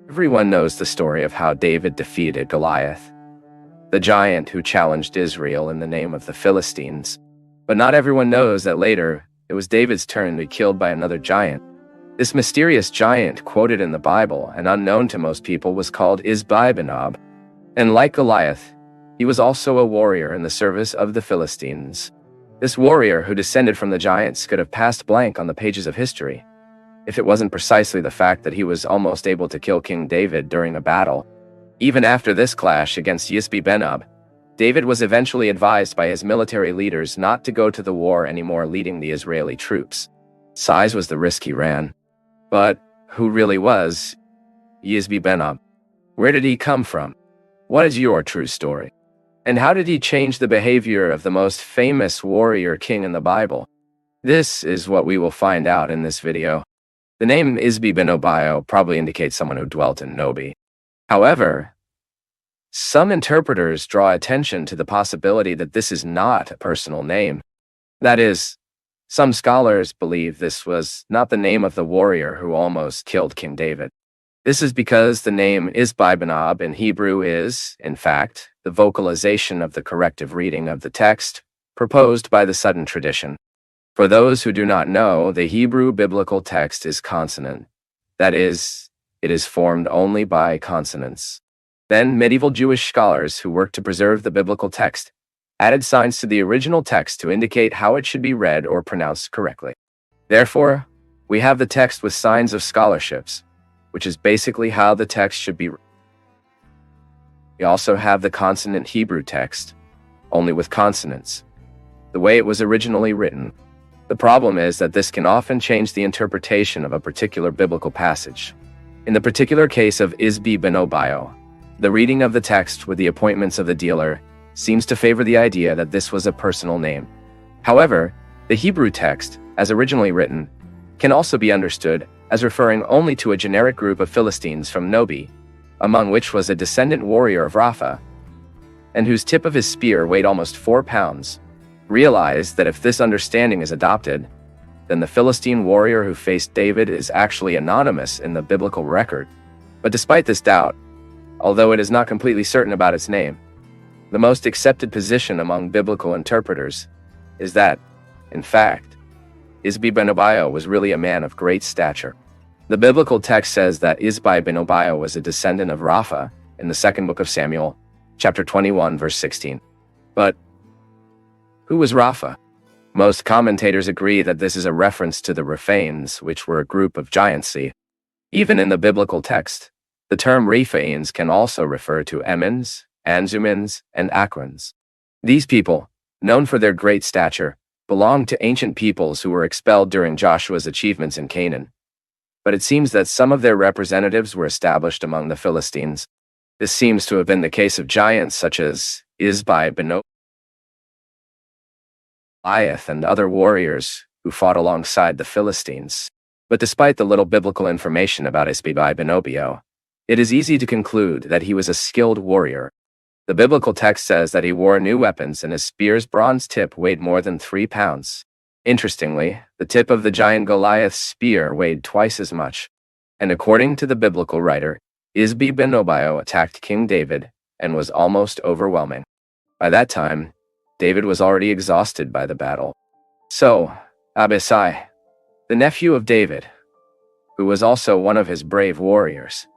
Everyone knows the story of how David defeated Goliath, the giant who challenged Israel in the name of the Philistines. But not everyone knows that later, it was David's turn to be killed by another giant. This mysterious giant, quoted in the Bible and unknown to most people, was called Isbi Benob. And like Goliath, he was also a warrior in the service of the Philistines. This warrior who descended from the giants could have passed blank on the pages of history, if it wasn't precisely the fact that he was almost able to kill King David during a battle. Even after this clash against Isbi Benob, David was eventually advised by his military leaders not to go to the war anymore, leading the Israeli troops. Size was the risk he ran. But who really was Isbi Benob? Where did he come from? What is your true story? And how did he change the behavior of the most famous warrior king in the Bible? This is what we will find out in this video. The name Isbi Benob probably indicates someone who dwelt in Nobi. However, some interpreters draw attention to the possibility that this is not a personal name. That is, some scholars believe this was not the name of the warrior who almost killed King David. This is because the name Isbi Benob in Hebrew is, in fact, the vocalization of the corrective reading of the text proposed by the Sudden tradition. For those who do not know, the Hebrew biblical text is consonant. That is, it is formed only by consonants. Then medieval Jewish scholars who worked to preserve the biblical text added signs to the original text to indicate how it should be read or pronounced correctly. Therefore, we have the text with signs of scholarships, which is basically how the text should be read. We also have the consonant Hebrew text, only with consonants, the way it was originally written. The problem is that this can often change the interpretation of a particular biblical passage. In the particular case of Isbi Benob, the reading of the text with the appointments of the dealer seems to favor the idea that this was a personal name. However, the Hebrew text, as originally written, can also be understood as referring only to a generic group of Philistines from Nobi, among which was a descendant warrior of Rapha, and whose tip of his spear weighed almost 4 pounds. Realize that if this understanding is adopted, then the Philistine warrior who faced David is actually anonymous in the biblical record. But despite this doubt, although it is not completely certain about its name, the most accepted position among biblical interpreters is that, in fact, Isbi Benob was really a man of great stature. The biblical text says that Isbi Benob was a descendant of Rapha in the second book of Samuel, chapter 21, verse 16. But who was Rapha? Most commentators agree that this is a reference to the Rephanes, which were a group of giants. Even in the biblical text, the term Rephanes can also refer to Emmons, Anzumans, and Aquans. These people, known for their great stature, belonged to ancient peoples who were expelled during Joshua's achievements in Canaan. But it seems that some of their representatives were established among the Philistines. This seems to have been the case of giants such as Isbi Benob, Goliath, and other warriors who fought alongside the Philistines. But despite the little biblical information about Isbi Benob, it is easy to conclude that he was a skilled warrior. The biblical text says that he wore new weapons and his spear's bronze tip weighed more than 3 pounds. Interestingly, the tip of the giant Goliath's spear weighed twice as much. And according to the biblical writer, Isbi Benob attacked King David and was almost overwhelming. By that time, David was already exhausted by the battle. So, Abisai, the nephew of David, who was also one of his brave warriors,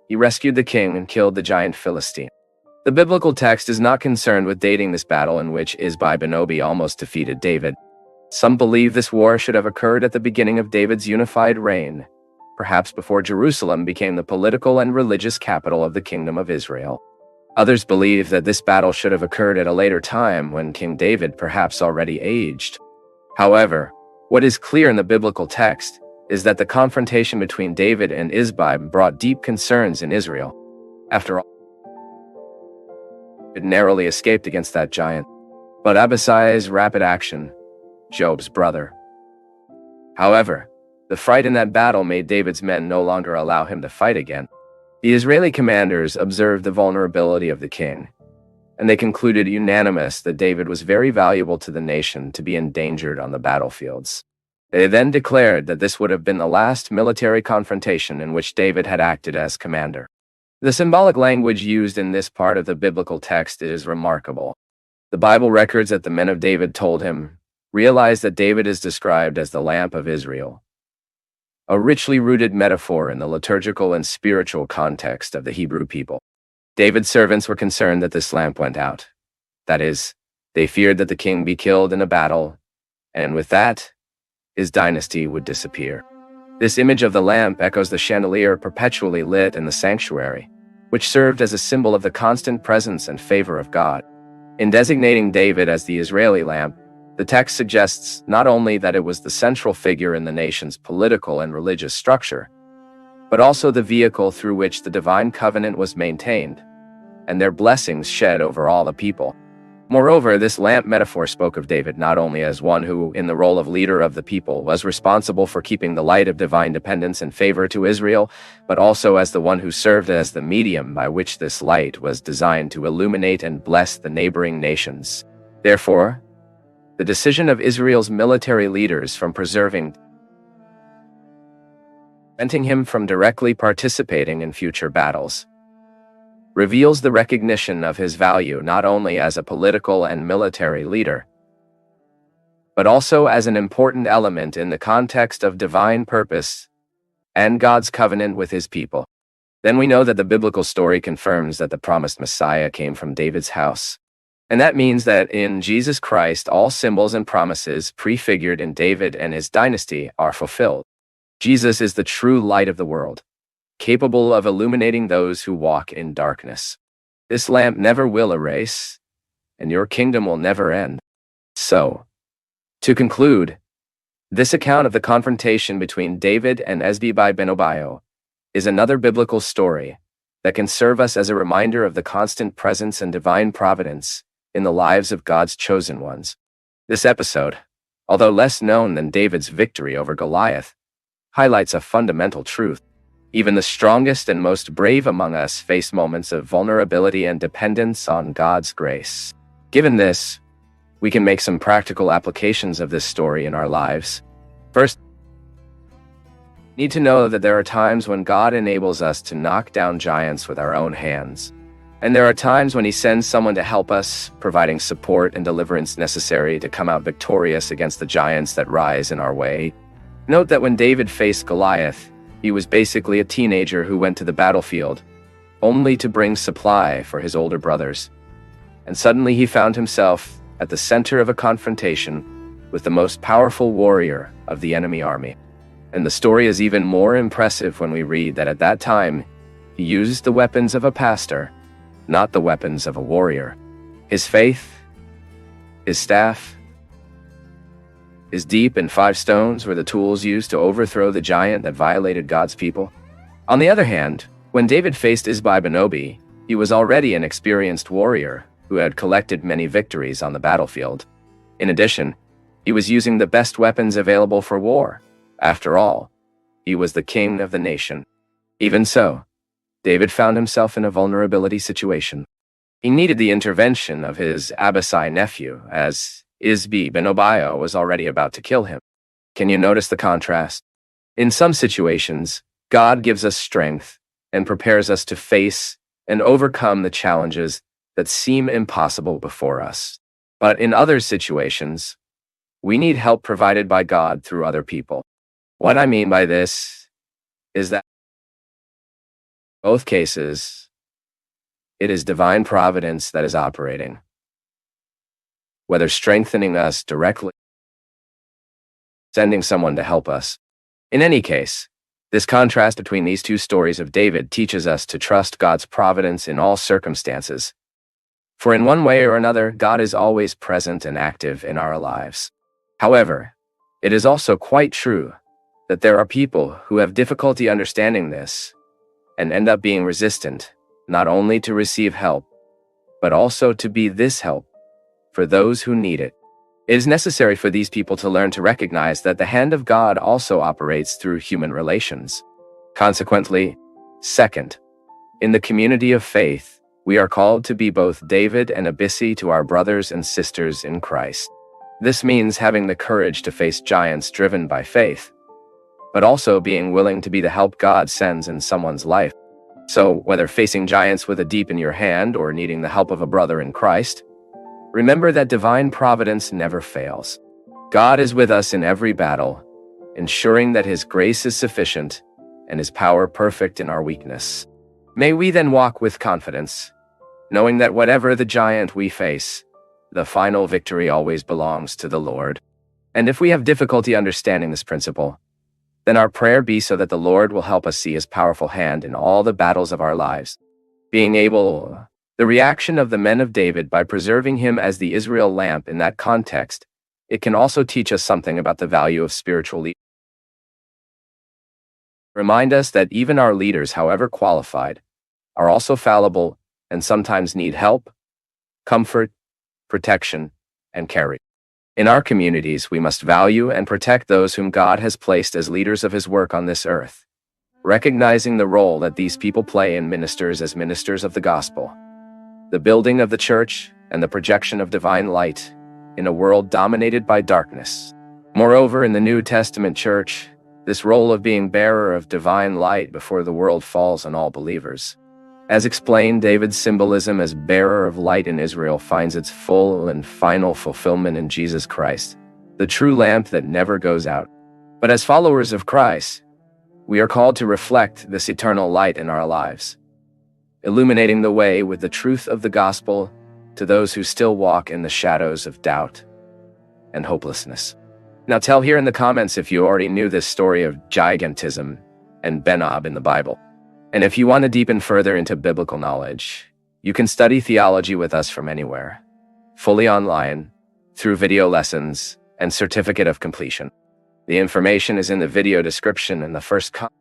he rescued the king and killed the giant Philistine. The biblical text is not concerned with dating this battle in which Isbi Benob almost defeated David. Some believe this war should have occurred at the beginning of David's unified reign, perhaps before Jerusalem became the political and religious capital of the Kingdom of Israel. Others believe that this battle should have occurred at a later time when King David perhaps already aged. However, what is clear in the biblical text is that the confrontation between David and Isbi brought deep concerns in Israel. After all, it narrowly escaped against that giant, but Abisai's rapid action, Joab's brother. However, the fright in that battle made David's men no longer allow him to fight again. The Israeli commanders observed the vulnerability of the king, and they concluded unanimous that David was very valuable to the nation to be endangered on the battlefields. They then declared that this would have been the last military confrontation in which David had acted as commander. The symbolic language used in this part of the biblical text is remarkable. The Bible records that the men of David told him, "Realize that David is described as the lamp of Israel," a richly rooted metaphor in the liturgical and spiritual context of the Hebrew people. David's servants were concerned that this lamp went out. That is, they feared that the king be killed in a battle, and with that, his dynasty would disappear. This image of the lamp echoes the chandelier perpetually lit in the sanctuary, which served as a symbol of the constant presence and favor of God. In designating David as the Israeli lamp, the text suggests not only that it was the central figure in the nation's political and religious structure, but also the vehicle through which the divine covenant was maintained, and their blessings shed over all the people. Moreover, this lamp metaphor spoke of David not only as one who, in the role of leader of the people, was responsible for keeping the light of divine dependence and favor to Israel, but also as the one who served as the medium by which this light was designed to illuminate and bless the neighboring nations. Therefore, the decision of Israel's military leaders from preventing him from directly participating in future battles reveals the recognition of his value not only as a political and military leader, but also as an important element in the context of divine purpose and God's covenant with his people. Then we know that the biblical story confirms that the promised Messiah came from David's house. And that means that in Jesus Christ, all symbols and promises prefigured in David and his dynasty are fulfilled. Jesus is the true light of the world, capable of illuminating those who walk in darkness. This lamp never will erase, and your kingdom will never end. So, to conclude, this account of the confrontation between David and Isbi Benob is another biblical story that can serve us as a reminder of the constant presence and divine providence in the lives of God's chosen ones. This episode, although less known than David's victory over Goliath, highlights a fundamental truth. Even the strongest and most brave among us face moments of vulnerability and dependence on God's grace. Given this, we can make some practical applications of this story in our lives. First, we need to know that there are times when God enables us to knock down giants with our own hands. And there are times when he sends someone to help us, providing support and deliverance necessary to come out victorious against the giants that rise in our way. Note that when David faced Goliath, he was basically a teenager who went to the battlefield, only to bring supply for his older brothers. And suddenly he found himself at the center of a confrontation with the most powerful warrior of the enemy army. And the story is even more impressive when we read that at that time, he used the weapons of a pastor, not the weapons of a warrior. His faith, his staff, his deep and 5 stones were the tools used to overthrow the giant that violated God's people. On the other hand, when David faced Isbi Benob, he was already an experienced warrior who had collected many victories on the battlefield. In addition, he was using the best weapons available for war. After all, he was the king of the nation. Even so, David found himself in a vulnerability situation. He needed the intervention of his Abisai nephew, as Isbi Benob was already about to kill him. Can you notice the contrast? In some situations, God gives us strength and prepares us to face and overcome the challenges that seem impossible before us. But in other situations, we need help provided by God through other people. What I mean by this is that in both cases, it is divine providence that is operating, whether strengthening us directly, sending someone to help us. In any case, this contrast between these two stories of David teaches us to trust God's providence in all circumstances. For in one way or another, God is always present and active in our lives. However, it is also quite true that there are people who have difficulty understanding this and end up being resistant, not only to receive help, but also to be this help for those who need it. It is necessary for these people to learn to recognize that the hand of God also operates through human relations. Consequently, second, in the community of faith, we are called to be both David and Abisi to our brothers and sisters in Christ. This means having the courage to face giants driven by faith, but also being willing to be the help God sends in someone's life. So, whether facing giants with a deep in your hand or needing the help of a brother in Christ, remember that divine providence never fails. God is with us in every battle, ensuring that His grace is sufficient and His power perfect in our weakness. May we then walk with confidence, knowing that whatever the giant we face, the final victory always belongs to the Lord. And if we have difficulty understanding this principle, then our prayer be so that the Lord will help us see His powerful hand in all the battles of our lives. The reaction of the men of David by preserving him as the Israel lamp in that context, it can also teach us something about the value of spiritual leadership. Remind us that even our leaders, however qualified, are also fallible and sometimes need help, comfort, protection, and care. In our communities, we must value and protect those whom God has placed as leaders of His work on this earth, recognizing the role that these people play in ministers as ministers of the gospel, the building of the church, and the projection of divine light in a world dominated by darkness. Moreover, in the New Testament church, this role of being bearer of divine light before the world falls on all believers. As explained, David's symbolism as bearer of light in Israel finds its full and final fulfillment in Jesus Christ, the true lamp that never goes out. But as followers of Christ, we are called to reflect this eternal light in our lives, illuminating the way with the truth of the gospel to those who still walk in the shadows of doubt and hopelessness. Now tell here in the comments if you already knew this story of gigantism and Benob in the Bible. And if you want to deepen further into biblical knowledge, you can study theology with us from anywhere, fully online, through video lessons and certificate of completion. The information is in the video description and the first comment.